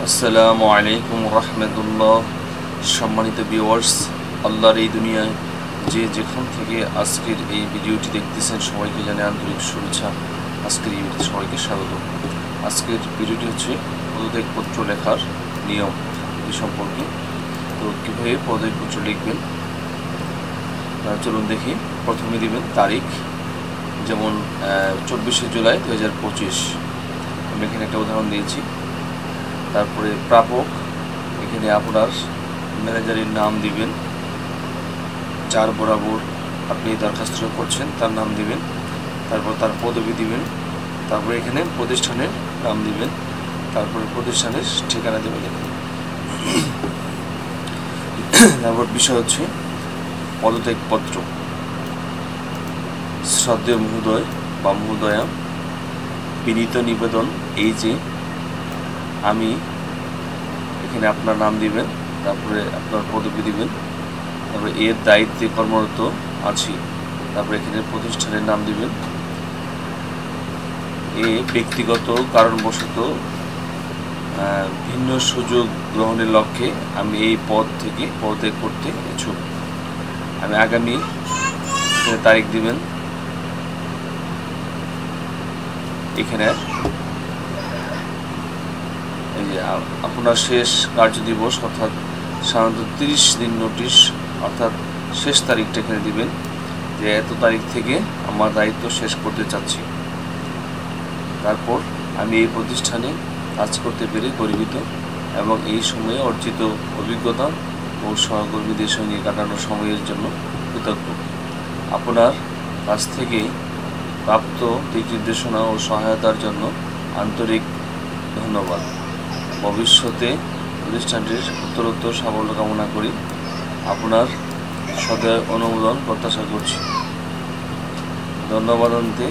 আসসালামু আলাইকুম রহমতুল্লাহ। সম্মানিত ভিউয়ার্স, আল্লাহর এই দুনিয়ায় যে যেখান থেকে আজকের এই ভিডিওটি দেখতেছেন সবাইকে জানাই আন্তরিক শুভেচ্ছা। আজকের এই ভিডিওতে সবাইকে স্বাগত। আজকের ভিডিওটি হচ্ছে পদত্যাগপত্র লেখার নিয়ম এই সম্পর্কে। তো কীভাবে পদত্যাগপত্র লিখবেন চলুন দেখি। প্রথমে দিবেন তারিখ, যেমন 24শে জুলাই 2025। আমি এখানে একটা উদাহরণ দিয়েছি। তারপরে প্রাপক, এখানে আপনার ম্যানেজারের নাম দিবেন, যার বরাবর আপনি দরখাস্তটা করছেন তার নাম দিবেন, তারপর তার পদবি দিবেন, তারপরে এখানে প্রতিষ্ঠানের নাম দিবেন, তারপরে প্রতিষ্ঠানের ঠিকানা দেবেন এখানে। তারপর বিষয় হচ্ছে পদত্যাগপত্র। শ্রদ্ধেয় মহোদয় বা মহোদয়া, বিনীত নিবেদন এই যে আমি, এখানে আপনার নাম দিবেন, তারপরে আপনার পদবি দিবেন, তারপরে এর দায়িত্বে কর্মরত আছি, তারপরে এখানে প্রতিষ্ঠানের নাম দিবেন। ব্যক্তিগত কারণবশত ভিন্ন সুযোগ গ্রহণের লক্ষ্যে আমি এই পদ থেকে পদত্যাগ করতে ইচ্ছুক। আমি আগামী তারিখ দিবেন, এখানে এই যে আপনার শেষ কার্য দিবস, অর্থাৎ সাধারণত 30 দিন নোটিশ, অর্থাৎ শেষ তারিখটা এখানে দিবেন যে এত তারিখ থেকে আমার দায়িত্ব শেষ করতে চাচ্ছি। তারপর আমি এই প্রতিষ্ঠানে কাজ করতে পেরে গর্বিত এবং এই সময়ে অর্জিত অভিজ্ঞতা ও সহকর্মীদের সঙ্গে কাটানো সময়ের জন্য কৃতজ্ঞ। আপনার কাছ থেকে প্রাপ্ত দিক নির্দেশনা ও সহায়তার জন্য আন্তরিক ধন্যবাদ। ভবিষ্যতে প্রতিষ্ঠানটির উত্তরোত্তর সাফল্য কামনা করি। আপনার সদয় অনুমোদন প্রত্যাশা করছি। ধন্যবাদ। অন্তে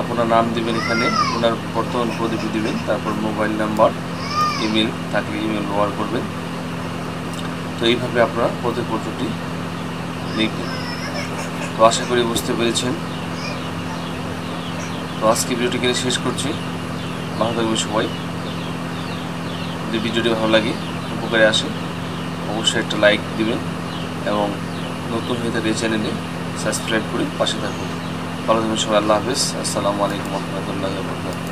আপনার নাম দিবেন, এখানে ওনার বর্তমান পদবি দিবেন, তারপর মোবাইল নাম্বার, ইমেল থাকলে ইমেল ব্যবহার করবেন। তো এইভাবে আপনারা পদত্যাগপত্রটি লিখবেন। তো আশা করি বুঝতে পেরেছেন। তো আজকে ভিডিওটিকে শেষ করছি। ভালো থাকবেন সবাই। যদি ভিডিওটি ভালো লাগে, উপকারে আসে, অবশ্যই একটা লাইক দিবেন এবং নতুন হয়ে থাকলে চ্যানেলে সাবস্ক্রাইব করে পাশে থাকুন। ভালো থাকবেন সবাই। আল্লাহ হাফেজ। আসসালামু আলাইকুম রহমতুল্লাহি ওয়া বারাকাতুহু।